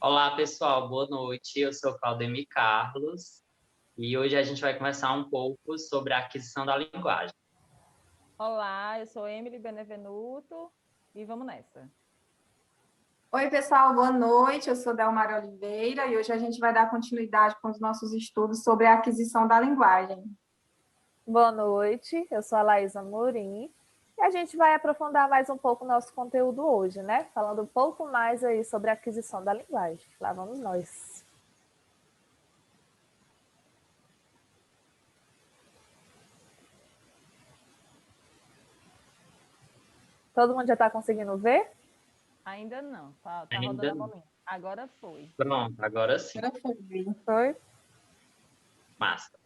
Olá, pessoal, boa noite. Eu sou Claudemir Carlos e hoje a gente vai conversar um pouco sobre a aquisição da linguagem. Olá, eu sou Emily Benevenuto e vamos nessa. Oi, pessoal, boa noite. Eu sou Delmara Oliveira e hoje a gente vai dar continuidade com os nossos estudos sobre a aquisição da linguagem. Boa noite, eu sou a Laísa Morim e a gente vai aprofundar mais um pouco o nosso conteúdo hoje, né? Falando um pouco mais aí sobre a aquisição da linguagem. Lá vamos nós. Todo mundo já está conseguindo ver? Ainda não, tá Ainda rodando a não. bolinha. Agora foi. Pronto, agora sim. Foi? Massa.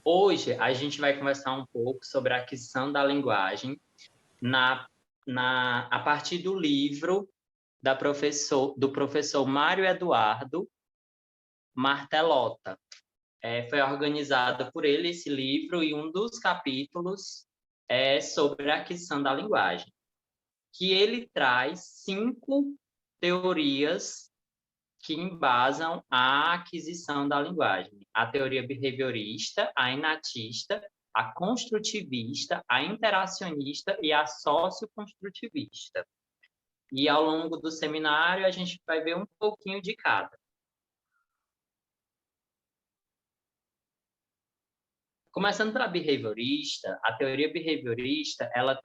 Hoje a gente vai conversar um pouco sobre a aquisição da linguagem a partir do livro do professor Mário Eduardo Martelota. Foi organizado por ele esse livro e um dos capítulos é sobre a aquisição da linguagem, que ele traz 5 teorias que embasam a aquisição da linguagem: a teoria behaviorista, a inatista, a construtivista, a interacionista e a socioconstrutivista. E ao longo do seminário a gente vai ver um pouquinho de cada. Começando pela behaviorista, a teoria behaviorista, ela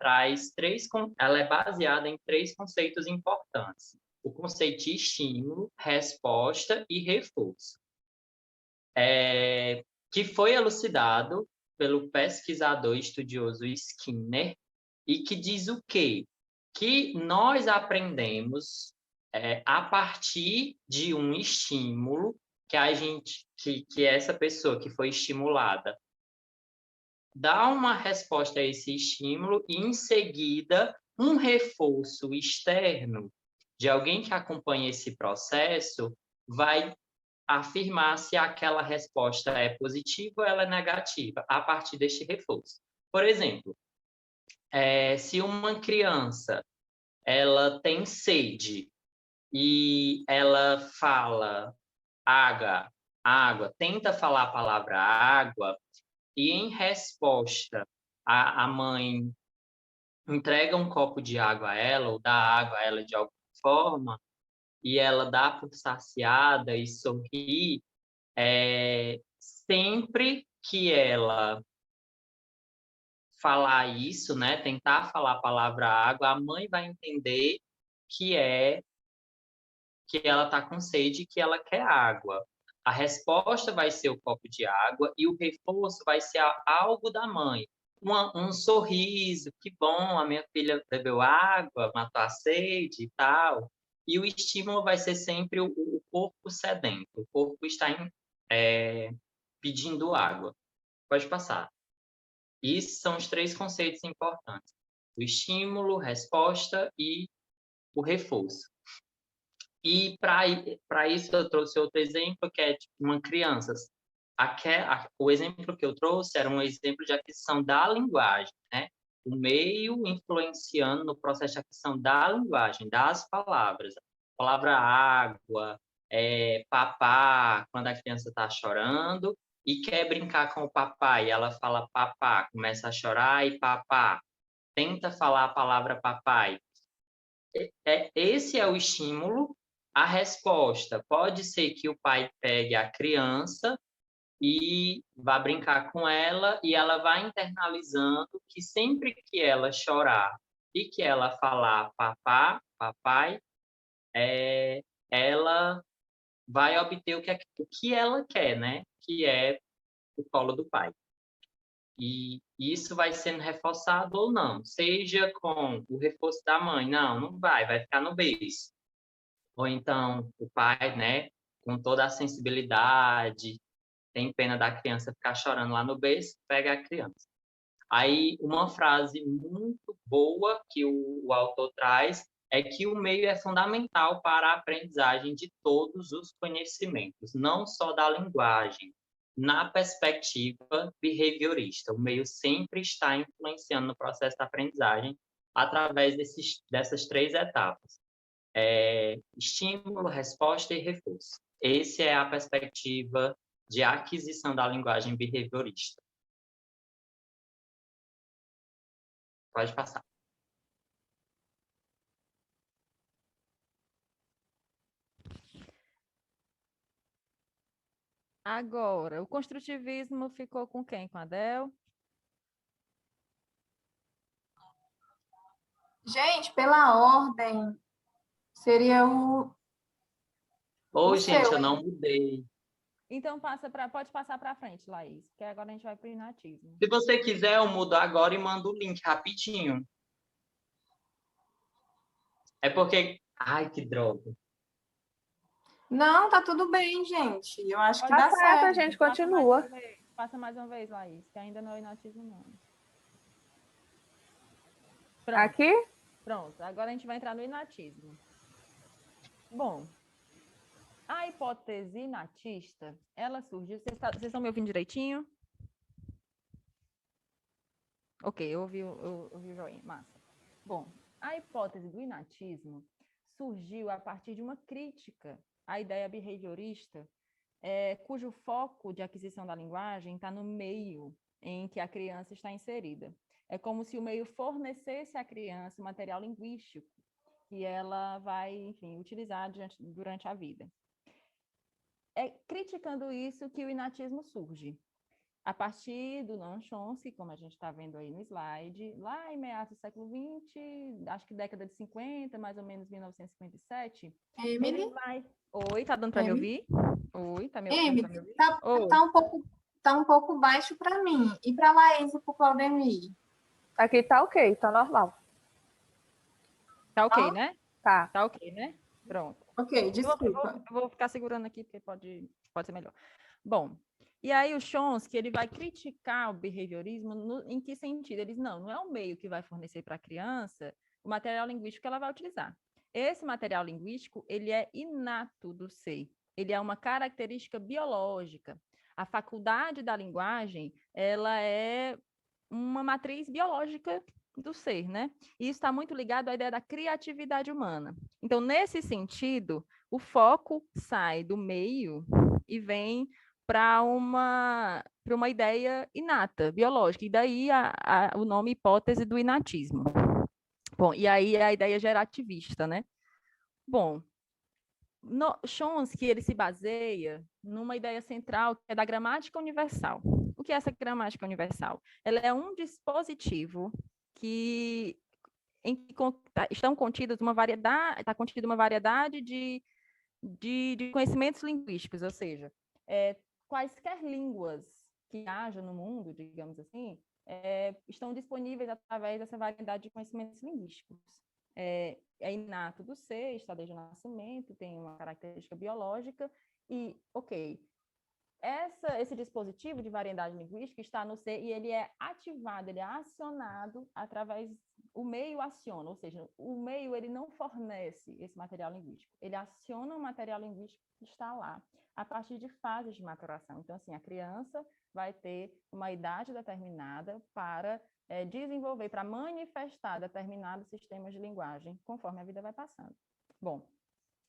é baseada em 3 conceitos importantes: o conceito de estímulo, resposta e reforço, que foi elucidado pelo pesquisador estudioso Skinner, e que diz o quê? Que nós aprendemos a partir de um estímulo que essa pessoa que foi estimulada dá uma resposta a esse estímulo e, em seguida, um reforço externo de alguém que acompanha esse processo vai afirmar se aquela resposta é positiva ou ela é negativa a partir deste reforço. Por exemplo, se uma criança ela tem sede e ela fala água, água, tenta falar a palavra água, e em resposta a mãe entrega um copo de água a ela, ou dá água a ela de alguma forma, e ela dá por saciada e sorri, sempre que ela falar isso, né, tentar falar a palavra água, a mãe vai entender que ela está com sede e que ela quer água. A resposta vai ser o copo de água e o reforço vai ser algo da mãe. Um sorriso, que bom, a minha filha bebeu água, matou a sede e tal. E o estímulo vai ser sempre o corpo sedento, o corpo está pedindo água. Pode passar. Esses são os 3 conceitos importantes: o estímulo, resposta e o reforço. E para isso eu trouxe outro exemplo, que é tipo uma criança. O exemplo que eu trouxe era um exemplo de aquisição da linguagem, né? O meio influenciando no processo de aquisição da linguagem, das palavras. A palavra água, papá, quando a criança está chorando e quer brincar com o papai, ela fala papá, começa a chorar e papá. Tenta falar a palavra papai. Esse é o estímulo. A resposta pode ser que o pai pegue a criança e vá brincar com ela, e ela vai internalizando que sempre que ela chorar e que ela falar papá, papai, ela vai obter o que ela quer, né? Que é o colo do pai. E isso vai sendo reforçado ou não, seja com o reforço da mãe, não vai ficar no beijo. Ou então o pai, né, com toda a sensibilidade, tem pena da criança ficar chorando lá no berço, pega a criança. Aí, uma frase muito boa que o autor traz é que o meio é fundamental para a aprendizagem de todos os conhecimentos, não só da linguagem. Na perspectiva behaviorista, o meio sempre está influenciando no processo da aprendizagem através dessas 3 etapas. estímulo, resposta e reforço. Essa é a perspectiva de aquisição da linguagem behaviorista. Pode passar. Agora, o construtivismo ficou com quem? Com a Del? Gente, pela ordem, seria o Gente, seu, eu hein? não mudei. Então, pode passar para frente, Laís, porque agora a gente vai para o inatismo. Se você quiser, eu mudo agora e mando o link rapidinho. É porque... Ai, que droga. Não, tá tudo bem, gente. Eu acho que Tá dá certo, certo. a gente Passa continua. Passa mais uma vez, Laís, que ainda não é inatismo, não. Pronto. Aqui? Pronto, agora a gente vai entrar no inatismo. Bom, a hipótese inatista, ela surgiu... Vocês estão me ouvindo direitinho? Ok, eu ouvi o joinha, massa. Bom, a hipótese do inatismo surgiu a partir de uma crítica à ideia behaviorista, cujo foco de aquisição da linguagem está no meio em que a criança está inserida. É como se o meio fornecesse à criança o material linguístico que ela vai, enfim, utilizar durante a vida. É criticando isso que o inatismo surge. A partir do Noam Chomsky, como a gente está vendo aí no slide, lá em meados do século XX, acho que década de 50, mais ou menos 1957, Emily? ele vai... Oi, tá dando para me ouvir? Oi, tá me ouvindo? Emily, tá um pouco baixo para mim. E para Laís e para o Claudemir? Aqui tá ok, tá normal. Tá ok, né? Tá. Tá ok, né? Pronto. Ok, desculpa. Eu vou ficar segurando aqui, porque pode ser melhor. Bom, e aí o Chomsky, ele vai criticar o behaviorismo em que sentido? Ele diz, não é o meio que vai fornecer para a criança o material linguístico que ela vai utilizar. Esse material linguístico, ele é inato do ser. Ele é uma característica biológica. A faculdade da linguagem, ela é uma matriz biológica do ser, né? E isso está muito ligado à ideia da criatividade humana. Então, nesse sentido, o foco sai do meio e vem para uma ideia inata, biológica, e daí o nome hipótese do inatismo. Bom, e aí a ideia gerativista, né? Bom, Chomsky, ele se baseia numa ideia central que é da gramática universal. O que é essa gramática universal? Ela é um dispositivo em que estão contidas uma variedade, está contida uma variedade de conhecimentos linguísticos, ou seja, quaisquer línguas que haja no mundo, digamos assim, estão disponíveis através dessa variedade de conhecimentos linguísticos. É inato do ser, está desde o nascimento, tem uma característica biológica e, ok, esse dispositivo de variedade linguística está no ser e ele é ativado, ele é acionado através, o meio aciona, ou seja, o meio ele não fornece esse material linguístico, ele aciona o material linguístico que está lá, a partir de fases de maturação. Então, assim, a criança vai ter uma idade determinada para desenvolver, para manifestar determinados sistemas de linguagem, conforme a vida vai passando. Bom,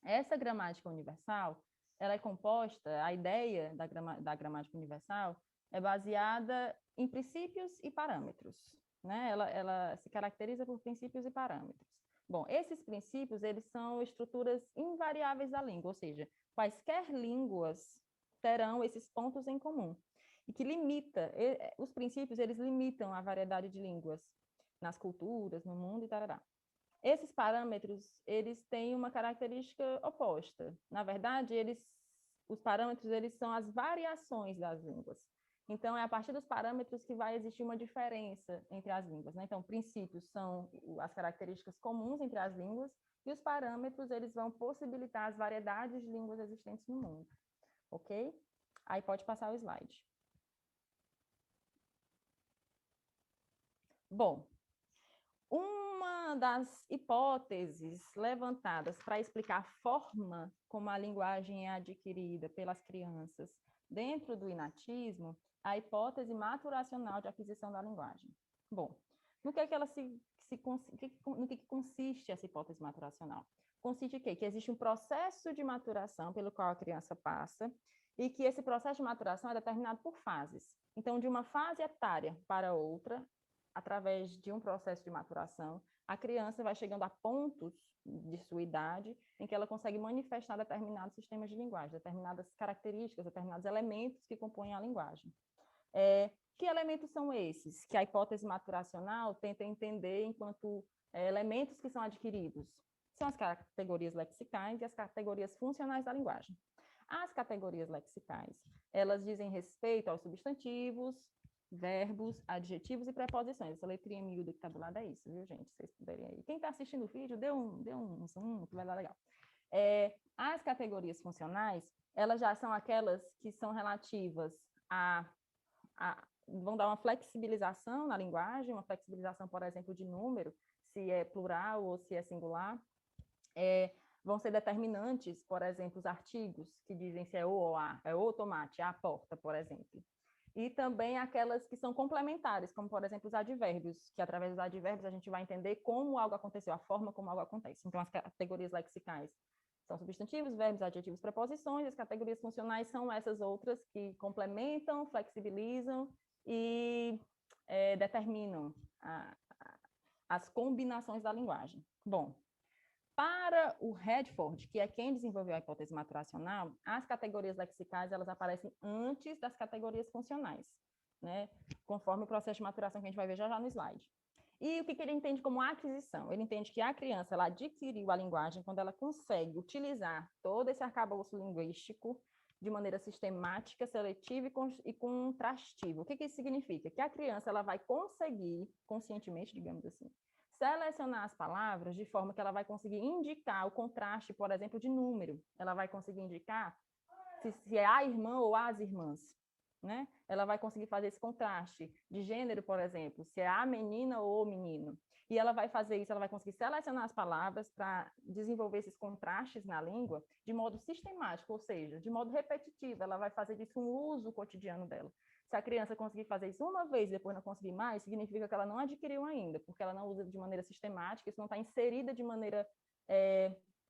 essa gramática universal, ela é composta, a ideia da gramática universal é baseada em princípios e parâmetros, né? Ela se caracteriza por princípios e parâmetros. Bom, esses princípios, eles são estruturas invariáveis da língua, ou seja, quaisquer línguas terão esses pontos em comum, e que os princípios, eles limitam a variedade de línguas nas culturas, no mundo e tarará. Esses parâmetros, eles têm uma característica oposta. Na verdade, os parâmetros, eles são as variações das línguas. Então, é a partir dos parâmetros que vai existir uma diferença entre as línguas, né? Então, princípios são as características comuns entre as línguas e os parâmetros, eles vão possibilitar as variedades de línguas existentes no mundo. Ok? Aí pode passar o slide. Bom, uma das hipóteses levantadas para explicar a forma como a linguagem é adquirida pelas crianças dentro do inatismo, a hipótese maturacional de aquisição da linguagem. Bom, no que ela no que consiste essa hipótese maturacional? consiste em quê? Que existe um processo de maturação pelo qual a criança passa e que esse processo de maturação é determinado por fases. Então, de uma fase etária para outra, através de um processo de maturação, a criança vai chegando a pontos de sua idade em que ela consegue manifestar determinados sistemas de linguagem, determinadas características, determinados elementos que compõem a linguagem. Que elementos são esses que a hipótese maturacional tenta entender enquanto elementos que são adquiridos? São as categorias lexicais e as categorias funcionais da linguagem. As categorias lexicais, elas dizem respeito aos substantivos, verbos, adjetivos e preposições. Essa letrinha miúda que está do lado é isso, viu, gente? Vocês puderem aí. Quem está assistindo o vídeo, dê um zoom, que vai dar legal. As categorias funcionais, elas já são aquelas que são relativas vão dar uma flexibilização na linguagem, uma flexibilização, por exemplo, de número, se é plural ou se é singular. Vão ser determinantes, por exemplo, os artigos, que dizem se é o ou a, é o tomate, a porta, por exemplo. E também aquelas que são complementares, como, por exemplo, os advérbios, que através dos advérbios a gente vai entender como algo aconteceu, a forma como algo acontece. Então, as categorias lexicais são substantivos, verbos, adjetivos, preposições. As categorias funcionais são essas outras que complementam, flexibilizam e determinam as combinações da linguagem. Bom, para o Redford, que é quem desenvolveu a hipótese maturacional, as categorias lexicais elas aparecem antes das categorias funcionais, né? Conforme o processo de maturação que a gente vai ver já no slide. E o que ele entende como aquisição? Ele entende que a criança ela adquiriu a linguagem quando ela consegue utilizar todo esse arcabouço linguístico de maneira sistemática, seletiva e contrastiva. O que isso significa? Que a criança ela vai conseguir, conscientemente, digamos assim, selecionar as palavras de forma que ela vai conseguir indicar o contraste, por exemplo, de número. Ela vai conseguir indicar se é a irmã ou as irmãs, né? Ela vai conseguir fazer esse contraste de gênero, por exemplo, se é a menina ou o menino. E ela vai fazer isso, ela vai conseguir selecionar as palavras para desenvolver esses contrastes na língua de modo sistemático, ou seja, de modo repetitivo. Ela vai fazer disso um uso cotidiano dela. Se a criança conseguir fazer isso uma vez e depois não conseguir mais, significa que ela não adquiriu ainda, porque ela não usa de maneira sistemática, isso não está inserida de maneira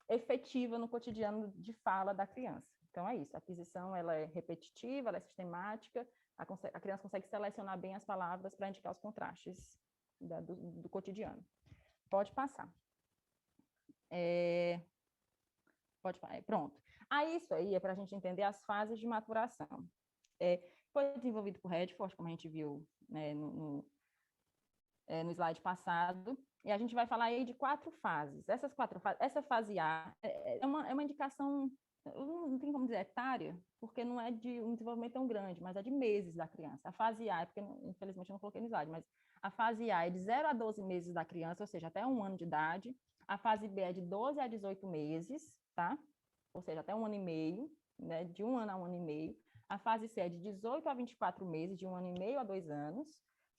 efetiva no cotidiano de fala da criança. Então, é isso. A aquisição ela é repetitiva, ela é sistemática, a criança consegue selecionar bem as palavras para indicar os contrastes do cotidiano. Pode passar. Pronto. Isso aí é para a gente entender as fases de maturação. Foi desenvolvido por Redford, como a gente viu, né, no slide passado, e a gente vai falar aí de 4 fases. Essas 4 fases, essa fase A é uma indicação, não tem como dizer etária, porque não é de um desenvolvimento tão grande, mas é de meses da criança. A fase A, porque infelizmente eu não coloquei no slide, mas a fase A é de 0 a 12 meses da criança, ou seja, até 1 ano de idade. A fase B é de 12 a 18 meses, tá? Ou seja, até 1 ano e meio, né? De 1 ano a 1 ano e meio. A fase C é de 18 a 24 meses, de 1 ano e meio a 2 anos.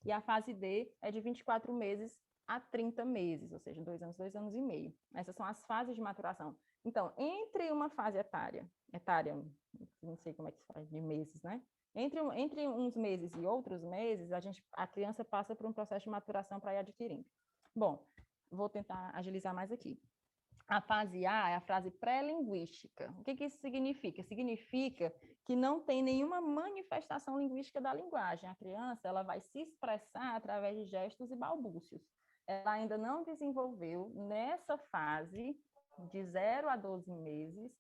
E a fase D é de 24 meses a 30 meses, ou seja, 2 anos, 2 anos e meio. Essas são as fases de maturação. Então, entre uma fase etária, não sei como é que se faz, de meses, né? Entre uns meses e outros meses, a criança passa por um processo de maturação para ir adquirindo. Bom, vou tentar agilizar mais aqui. A fase A é a fase pré-linguística. O que isso significa? Significa que não tem nenhuma manifestação linguística da linguagem. A criança ela vai se expressar através de gestos e balbúcios. Ela ainda não desenvolveu, nessa fase, de 0 a 12 meses,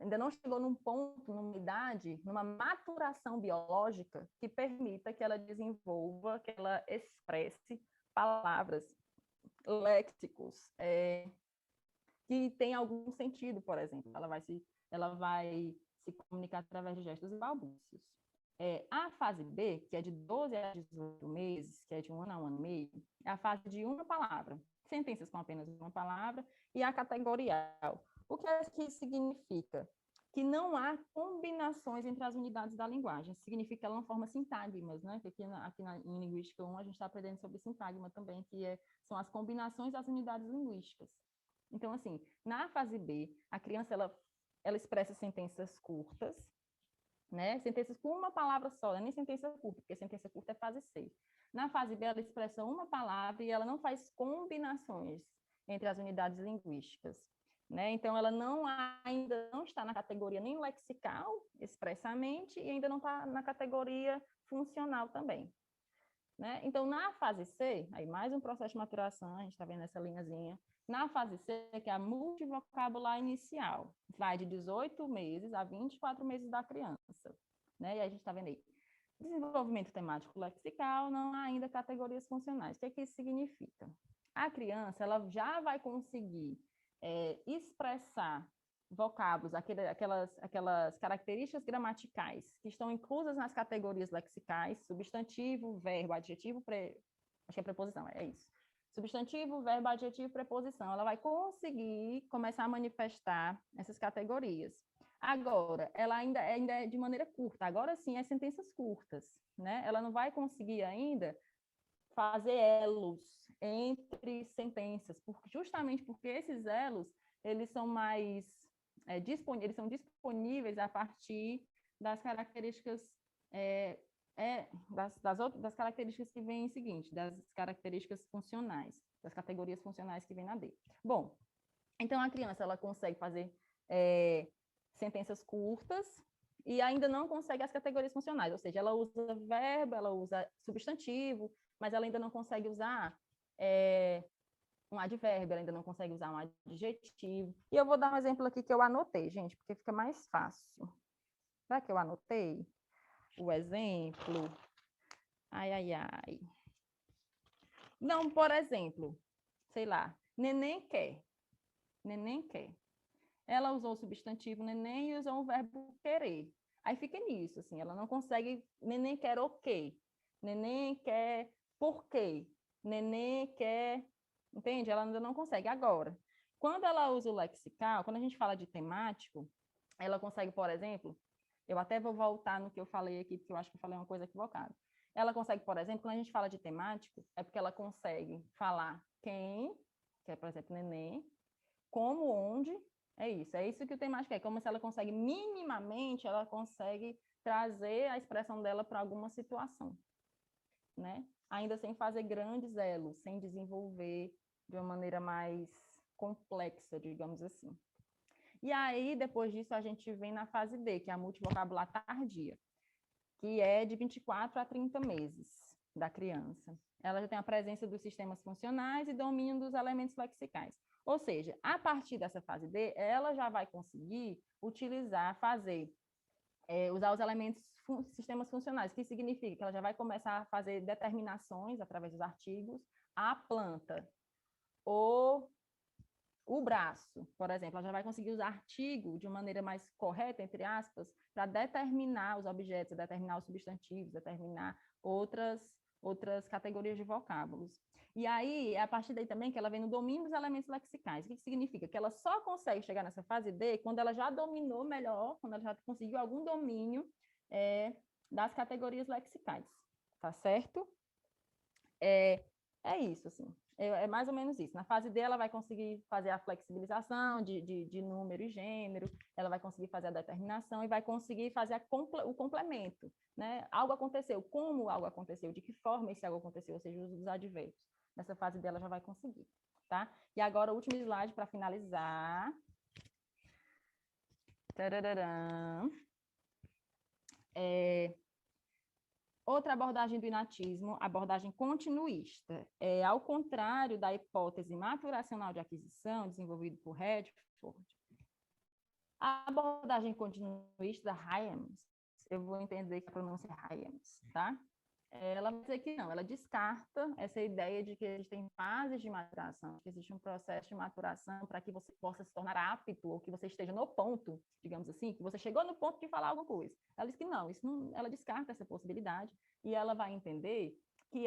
ainda não chegou num ponto, numa idade, numa maturação biológica que permita que ela desenvolva, que ela expresse palavras, léxicos, que tem algum sentido, por exemplo. Ela vai se comunicar através de gestos e balbúcios. A fase B, que é de 12 a 18 meses, que é de 1 ano a 1 ano e meio, é a fase de uma palavra, sentenças com apenas uma palavra, e a categorial. O que é que significa? Que não há combinações entre as unidades da linguagem. Significa que ela não forma sintagmas, né? Que em Linguística 1 a gente está aprendendo sobre sintagma também, que são as combinações das unidades linguísticas. Então, assim, na fase B, a criança ela expressa sentenças curtas, né? Sentenças com uma palavra só, nem sentença curta, porque sentença curta é fase C. Na fase B, ela expressa uma palavra e ela não faz combinações entre as unidades linguísticas, né? Então, ela ainda não está na categoria nem lexical, expressamente, e ainda não está na categoria funcional também, né? Então, na fase C, aí mais um processo de maturação, a gente está vendo essa linhazinha, na fase C, que é a multivocabular inicial, vai de 18 meses a 24 meses da criança, né? E aí a gente está vendo aí, desenvolvimento temático lexical, não há ainda categorias funcionais. O que é que isso significa? A criança, ela já vai conseguir expressar vocábulos, aquelas características gramaticais que estão inclusas nas categorias lexicais, substantivo, verbo, adjetivo, acho que é preposição, é isso. Substantivo, verbo, adjetivo, preposição. Ela vai conseguir começar a manifestar essas categorias. Agora, ela ainda é de maneira curta. Agora sim, as sentenças curtas, né? Ela não vai conseguir ainda fazer elos entre sentenças, justamente porque esses elos, eles são mais eles são disponíveis a partir das características das características que vêm em seguinte, das características funcionais, das categorias funcionais que vêm na D. Bom, então a criança ela consegue fazer sentenças curtas e ainda não consegue as categorias funcionais, ou seja, ela usa verbo, ela usa substantivo, mas ela ainda não consegue usar um advérbio, ela ainda não consegue usar um adjetivo. E eu vou dar um exemplo aqui que eu anotei, gente, porque fica mais fácil. Será que eu anotei o exemplo? Ai, ai, ai. Não, por exemplo, sei lá, neném quer. Neném quer. Ela usou o substantivo neném e usou o verbo querer. Aí fica nisso, assim, ela não consegue, neném quer o quê? Neném quer por quê? Neném quer, entende? Ela ainda não consegue. Agora, quando ela usa o lexical, quando a gente fala de temático, ela consegue, por exemplo, eu até vou voltar no que eu falei aqui, porque eu acho que eu falei uma coisa equivocada. Ela consegue, por exemplo, quando a gente fala de temático, é porque ela consegue falar quem, que é, por exemplo, neném, como, onde, é isso que o temático é, como se ela consegue, minimamente, ela consegue trazer a expressão dela para alguma situação, né? Ainda sem fazer grandes elos, sem desenvolver de uma maneira mais complexa, digamos assim. E aí, depois disso, a gente vem na fase D, que é a multivocabular tardia, que é de 24 a 30 meses da criança. Ela já tem a presença dos sistemas funcionais e domínio dos elementos lexicais. Ou seja, a partir dessa fase D, ela já vai conseguir utilizar, usar os elementos sistemas funcionais, que significa que ela já vai começar a fazer determinações através dos artigos, a planta, o braço, por exemplo, ela já vai conseguir usar artigo de maneira mais correta, entre aspas, para determinar os objetos, determinar os substantivos, determinar outras categorias de vocábulos. E aí, é a partir daí também que ela vem no domínio dos elementos lexicais. O que significa? Que ela só consegue chegar nessa fase D quando ela já dominou melhor, quando ela já conseguiu algum domínio das categorias lexicais. Tá certo? É isso, assim. É mais ou menos isso. Na fase D, ela vai conseguir fazer a flexibilização de número e gênero, ela vai conseguir fazer a determinação e vai conseguir fazer o complemento, né? Algo aconteceu, como algo aconteceu, de que forma esse algo aconteceu, ou seja, o uso dos advérbios. Nessa fase dela já vai conseguir, tá? E agora, o último slide para finalizar. Tarararã. Outra abordagem do inatismo, abordagem continuista. Ao contrário da hipótese maturacional de aquisição, desenvolvida por Redford, a abordagem continuista da Hyams, eu vou entender que a pronúncia é Hyams, tá? Ela vai dizer que não, ela descarta essa ideia de que existem fases de maturação, que existe um processo de maturação para que você possa se tornar apto, ou que você esteja no ponto, digamos assim, que você chegou no ponto de falar alguma coisa. Ela diz que não, ela descarta essa possibilidade, e ela vai entender que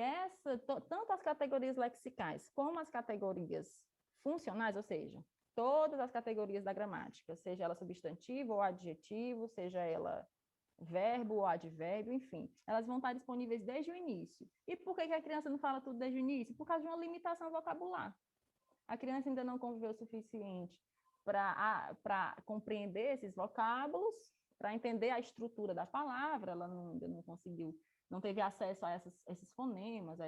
tanto as categorias lexicais como as categorias funcionais, ou seja, todas as categorias da gramática, seja ela substantivo ou adjetivo, seja ela verbo ou advérbio, enfim, elas vão estar disponíveis desde o início. E por que a criança não fala tudo desde o início? Por causa de uma limitação vocabular. A criança ainda não conviveu o suficiente para compreender esses vocábulos, para entender a estrutura da palavra, ela ainda não conseguiu, não teve acesso a esses fonemas,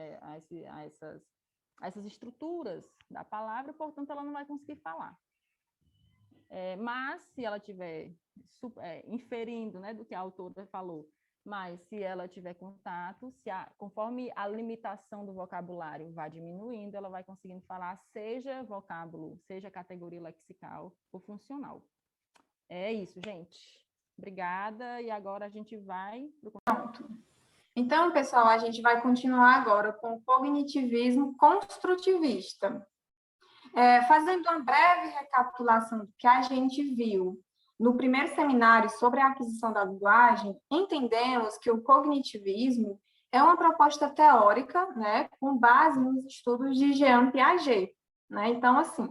essas estruturas da palavra, portanto, ela não vai conseguir falar. Mas, se ela estiver inferindo, né, do que a autora falou, mas se ela tiver contato, conforme a limitação do vocabulário vai diminuindo, ela vai conseguindo falar, seja vocábulo, seja categoria lexical ou funcional. É isso, gente. Obrigada. E agora a gente vai... Pronto. Então, pessoal, a gente vai continuar agora com o cognitivismo construtivista. Fazendo uma breve recapitulação do que a gente viu no primeiro seminário sobre a aquisição da linguagem, entendemos que o cognitivismo é uma proposta teórica, né, com base nos estudos de Jean Piaget, né? Então, assim,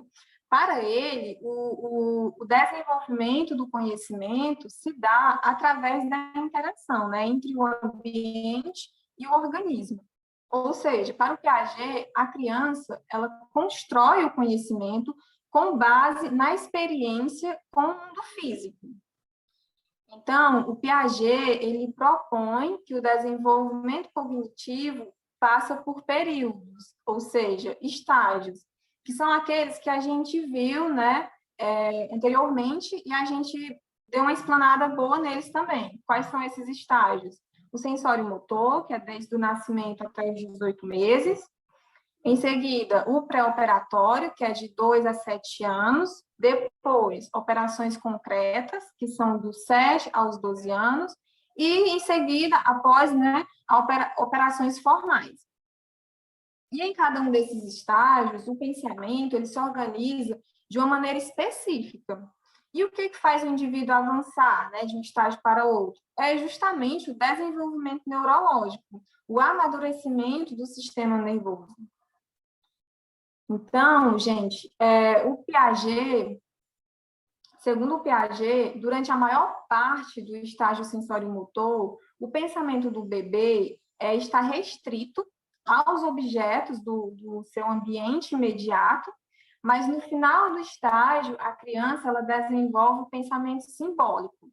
para ele, o desenvolvimento do conhecimento se dá através da interação, né, entre o ambiente e o organismo. Ou seja, para o Piaget, a criança, ela constrói o conhecimento com base na experiência com o mundo físico. Então, o Piaget, ele propõe que o desenvolvimento cognitivo passa por períodos, ou seja, estágios, que são aqueles que a gente viu, né, anteriormente, e a gente deu uma explanada boa neles também. Quais são esses estágios? O sensório-motor, que é desde o nascimento até os 18 meses. Em seguida, o pré-operatório, que é de 2 a 7 anos. Depois, operações concretas, que são dos 7 aos 12 anos. E, em seguida, após, né, operações formais. E em cada um desses estágios, o pensamento ele se organiza de uma maneira específica. E o que faz o indivíduo avançar, né, de um estágio para outro? É justamente o desenvolvimento neurológico, o amadurecimento do sistema nervoso. Então, gente, o Piaget, segundo o Piaget, durante a maior parte do estágio sensório-motor, o pensamento do bebê está restrito aos objetos do seu ambiente imediato, mas no final do estágio, a criança ela desenvolve o pensamento simbólico,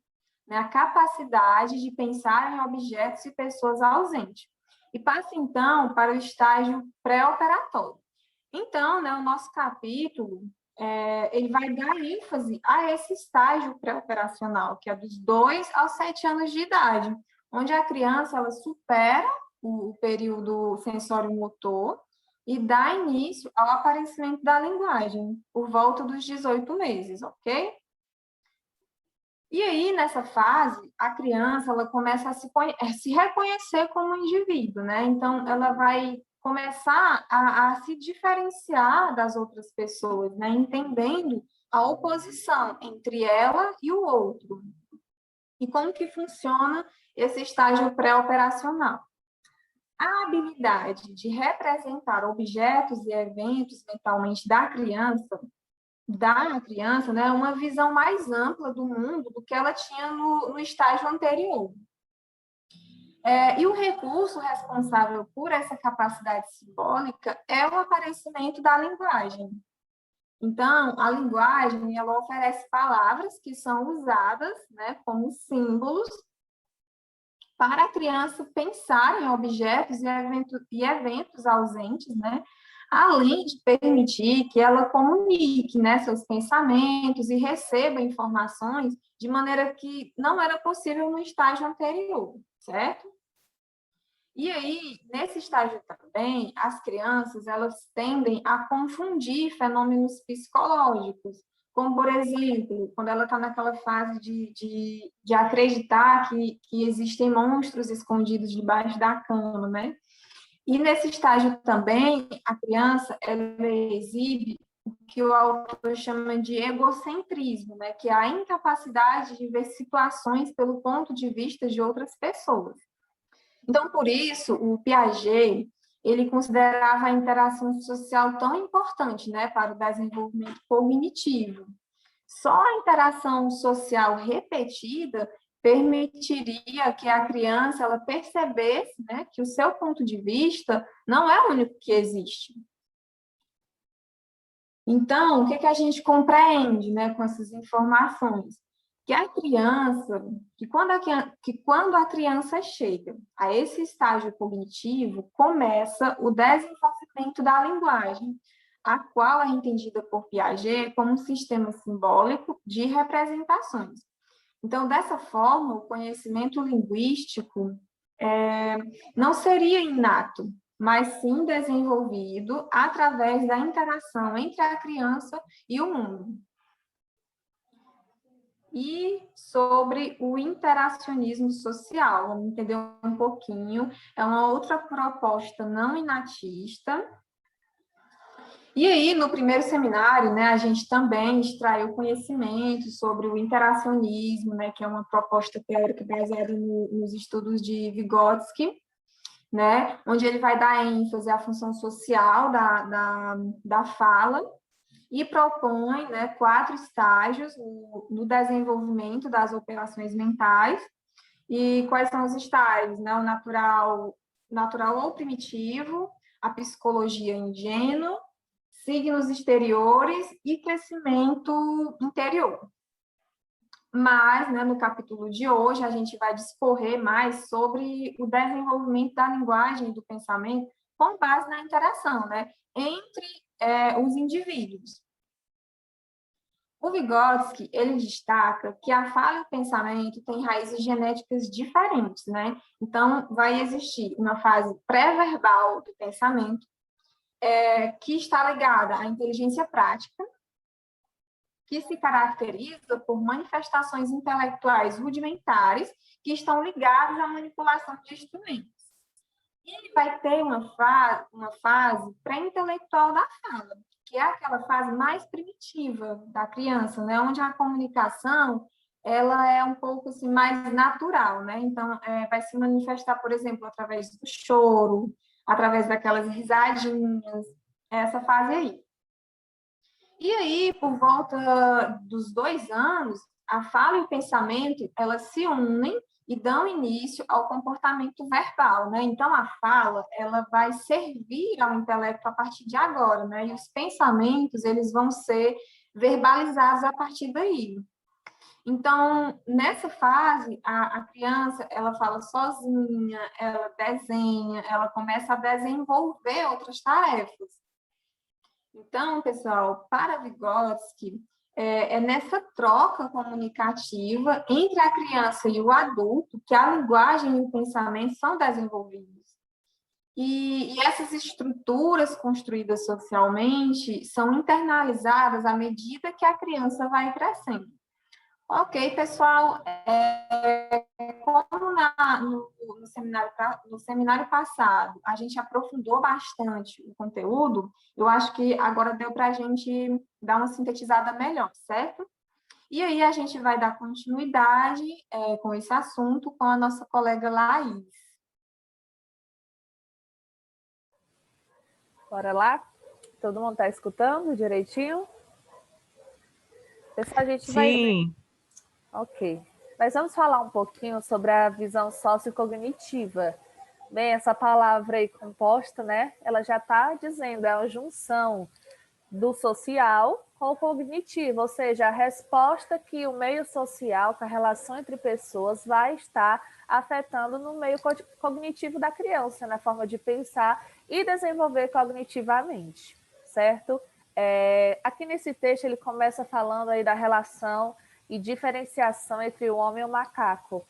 né? A capacidade de pensar em objetos e pessoas ausentes. E passa, então, para o estágio pré-operatório. Então, né, o nosso capítulo, ele vai dar ênfase a esse estágio pré-operacional, que é dos 2 aos 7 anos de idade, onde a criança ela supera o período sensório-motor e dá início ao aparecimento da linguagem, por volta dos 18 meses, ok? E aí, nessa fase, a criança ela começa a se reconhecer como um indivíduo, né? Então, ela vai começar a se diferenciar das outras pessoas, né? Entendendo a oposição entre ela e o outro. E como que funciona esse estágio pré-operacional? A habilidade de representar objetos e eventos mentalmente da criança, né, uma visão mais ampla do mundo do que ela tinha no estágio anterior. E o recurso responsável por essa capacidade simbólica é o aparecimento da linguagem. Então, a linguagem ela oferece palavras que são usadas, né, como símbolos para a criança pensar em objetos e eventos ausentes, né? Além de permitir que ela comunique, né, seus pensamentos e receba informações de maneira que não era possível no estágio anterior, certo? E aí, nesse estágio também, as crianças elas tendem a confundir fenômenos psicológicos, como, por exemplo, quando ela está naquela fase de acreditar que existem monstros escondidos debaixo da cama, né? E nesse estágio também, a criança ela exibe o que o autor chama de egocentrismo, né? Que é a incapacidade de ver situações pelo ponto de vista de outras pessoas. Então, por isso, o Piaget ele considerava a interação social tão importante, né, para o desenvolvimento cognitivo. Só a interação social repetida permitiria que a criança ela percebesse, né, que o seu ponto de vista não é o único que existe. Então, o que a gente compreende, né, com essas informações? Que a criança, que quando a criança chega a esse estágio cognitivo, começa o desenvolvimento conhecimento da linguagem, a qual é entendida por Piaget como um sistema simbólico de representações. Então, dessa forma, o conhecimento linguístico não seria inato, mas sim desenvolvido através da interação entre a criança e o mundo. E sobre o interacionismo social, vamos entender um pouquinho, é uma outra proposta não inatista. E aí, no primeiro seminário, né, a gente também extraiu conhecimento sobre o interacionismo, né, que é uma proposta teórica baseada nos estudos de Vygotsky, né, onde ele vai dar ênfase à função social da fala, e propõe, né, 4 estágios no desenvolvimento das operações mentais. E quais são os estágios? Né? O natural ou primitivo, a psicologia ingênua, signos exteriores e crescimento interior. Mas, né, no capítulo de hoje, a gente vai discorrer mais sobre o desenvolvimento da linguagem e do pensamento com base na interação, né, entre os indivíduos. O Vygotsky, ele destaca que a fala e o pensamento têm raízes genéticas diferentes, né? Então, vai existir uma fase pré-verbal do pensamento, que está ligada à inteligência prática, que se caracteriza por manifestações intelectuais rudimentares que estão ligadas à manipulação de instrumentos. E ele vai ter uma fase pré-intelectual da fala, que é aquela fase mais primitiva da criança, né? Onde a comunicação ela é um pouco assim, mais natural, né? Então, vai se manifestar, por exemplo, através do choro, através daquelas risadinhas, essa fase aí. E aí, por volta dos 2 anos, a fala e o pensamento, elas se unem e dão início ao comportamento verbal, né? Então, a fala, ela vai servir ao intelecto a partir de agora, né? E os pensamentos, eles vão ser verbalizados a partir daí. Então, nessa fase, a criança, ela fala sozinha, ela desenha, ela começa a desenvolver outras tarefas. Então, pessoal, para Vygotsky, é nessa troca comunicativa entre a criança e o adulto que a linguagem e o pensamento são desenvolvidos. E essas estruturas construídas socialmente são internalizadas à medida que a criança vai crescendo. Ok, pessoal, como no seminário passado a gente aprofundou bastante o conteúdo, eu acho que agora deu para a gente dar uma sintetizada melhor, certo? E aí a gente vai dar continuidade com esse assunto com a nossa colega Laís. Bora lá? Todo mundo está escutando direitinho? Pessoal, a gente vai... Sim. Ok. Mas vamos falar um pouquinho sobre a visão sociocognitiva. Bem, essa palavra aí composta, né? Ela já está dizendo, é a junção do social com o cognitivo, ou seja, a resposta que o meio social, que a relação entre pessoas vai estar afetando no meio cognitivo da criança, na forma de pensar e desenvolver cognitivamente, certo? Aqui nesse texto ele começa falando aí da relação e diferenciação entre o homem e o macaco.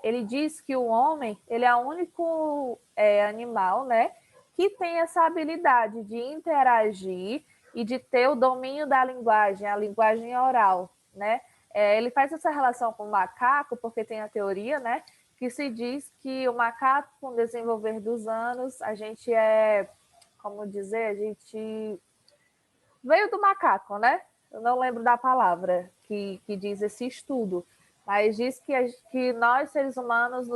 Ele diz que o homem ele é o único animal, né, que tem essa habilidade de interagir e de ter o domínio da linguagem, a linguagem oral, né? Ele faz essa relação com o macaco porque tem a teoria, né, que se diz que o macaco, com o desenvolver dos anos, a gente como dizer, a gente veio do macaco, né? Eu não lembro da palavra que diz esse estudo, mas diz que nós, seres humanos,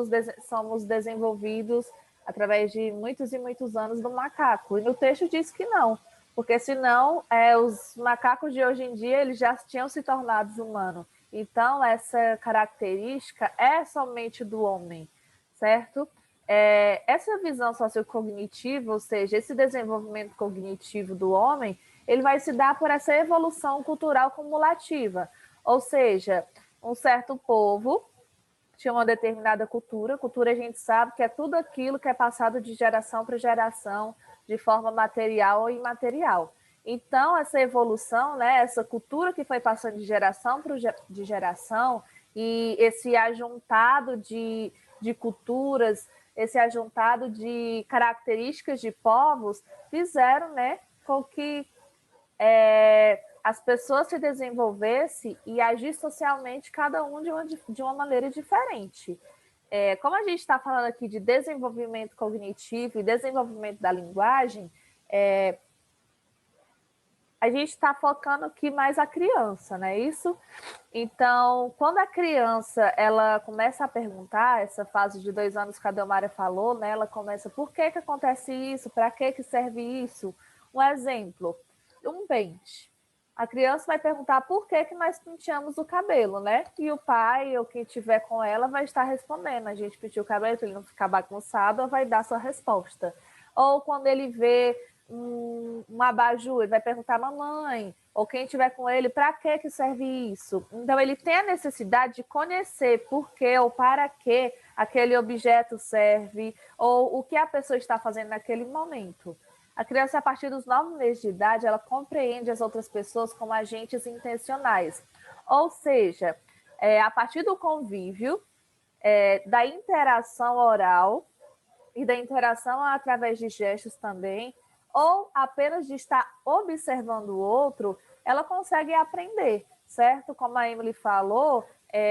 somos desenvolvidos através de muitos e muitos anos do macaco. E no texto diz que não, porque senão os macacos de hoje em dia eles já tinham se tornado humanos. Então, essa característica é somente do homem, certo? Essa visão sociocognitiva, ou seja, esse desenvolvimento cognitivo do homem, ele vai se dar por essa evolução cultural cumulativa, ou seja, um certo povo tinha uma determinada cultura a gente sabe que é tudo aquilo que é passado de geração para geração, de forma material ou imaterial. Então, essa evolução, né, essa cultura que foi passando de geração de geração, e esse ajuntado de culturas, esse ajuntado de características de povos, fizeram, né, com que as pessoas se desenvolvessem e agissem socialmente, cada um de uma maneira diferente. Como a gente está falando aqui de desenvolvimento cognitivo e desenvolvimento da linguagem, a gente está focando aqui mais a criança, não é isso? Então, quando a criança ela começa a perguntar, essa fase de 2 anos que a Delmara falou, né, ela começa, por que acontece isso? Para que serve isso? Um exemplo, um pente. A criança vai perguntar por que nós penteamos o cabelo, né? E o pai ou quem estiver com ela vai estar respondendo. A gente penteou o cabelo para ele não ficar bagunçado, vai dar sua resposta. Ou quando ele vê um abajur, ele vai perguntar à mamãe, ou quem estiver com ele, para que serve isso? Então, ele tem a necessidade de conhecer por que ou para que aquele objeto serve, ou o que a pessoa está fazendo naquele momento. A criança, a partir dos 9 meses de idade, ela compreende as outras pessoas como agentes intencionais. Ou seja, a partir do convívio, da interação oral e da interação através de gestos também, ou apenas de estar observando o outro, ela consegue aprender, certo? Como a Emily falou,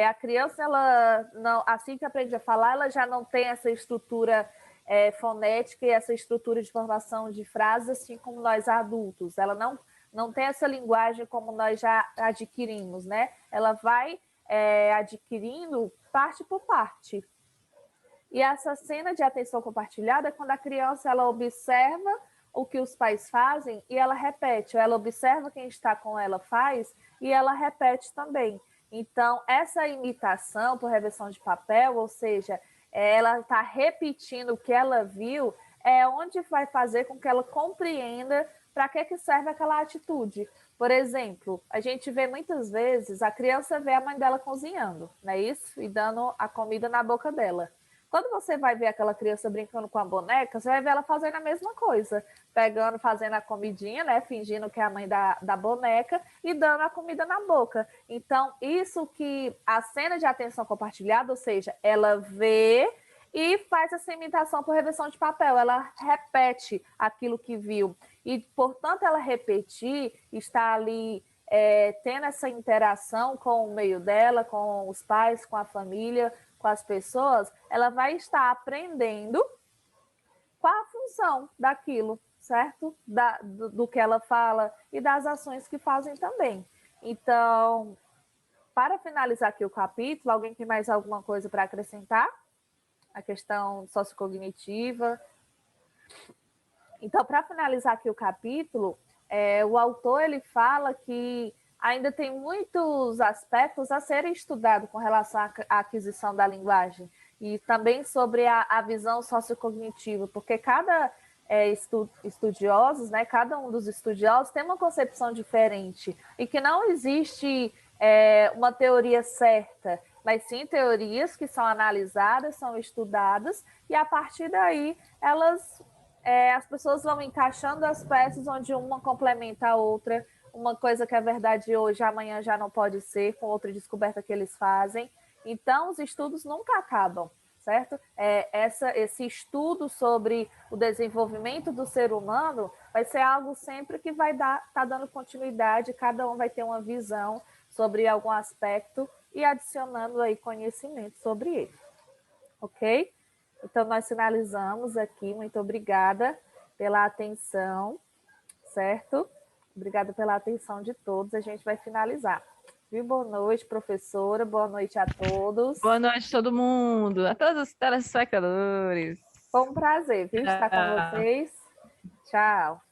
a criança, ela não, assim que aprende a falar, ela já não tem essa estrutura fonética e essa estrutura de formação de frases, assim como nós adultos. Ela não tem essa linguagem como nós já adquirimos, né? Ela vai adquirindo parte por parte. E essa cena de atenção compartilhada é quando a criança ela observa o que os pais fazem e ela repete, ou ela observa quem está com ela faz e ela repete também. Então, essa imitação por reversão de papel, ou seja, ela está repetindo o que ela viu, é onde vai fazer com que ela compreenda para que serve aquela atitude. Por exemplo, a gente vê muitas vezes a criança vê a mãe dela cozinhando, não é isso? E dando a comida na boca dela. Quando você vai ver aquela criança brincando com a boneca, você vai ver ela fazendo a mesma coisa, pegando, fazendo a comidinha, né, fingindo que é a mãe da boneca e dando a comida na boca. Então, isso que a cena de atenção compartilhada, ou seja, ela vê e faz essa imitação por reversão de papel, ela repete aquilo que viu. E, portanto, ela repetir, está ali tendo essa interação com o meio dela, com os pais, com a família, com as pessoas, ela vai estar aprendendo qual a função daquilo, certo? Do que ela fala e das ações que fazem também. Então, para finalizar aqui o capítulo, alguém tem mais alguma coisa para acrescentar? A questão sociocognitiva. Então, para finalizar aqui o capítulo, o autor ele fala que ainda tem muitos aspectos a serem estudados com relação à aquisição da linguagem e também sobre a visão sociocognitiva, porque cada estudiosos, né, cada um dos estudiosos tem uma concepção diferente e que não existe uma teoria certa, mas sim teorias que são analisadas, são estudadas e a partir daí as pessoas vão encaixando as peças onde uma complementa a outra. Uma coisa que é verdade hoje, amanhã já não pode ser, com outra descoberta que eles fazem. Então, os estudos nunca acabam, certo? Esse estudo sobre o desenvolvimento do ser humano vai ser algo sempre que vai tá dando continuidade, cada um vai ter uma visão sobre algum aspecto e adicionando aí conhecimento sobre ele, ok? Então, nós finalizamos aqui. Muito obrigada pela atenção, certo? Obrigada pela atenção de todos. A gente vai finalizar. Viu? Boa noite, professora. Boa noite a todos. Boa noite a todo mundo, a todos os telespectadores. Foi um prazer, viu, estar com vocês. Tchau.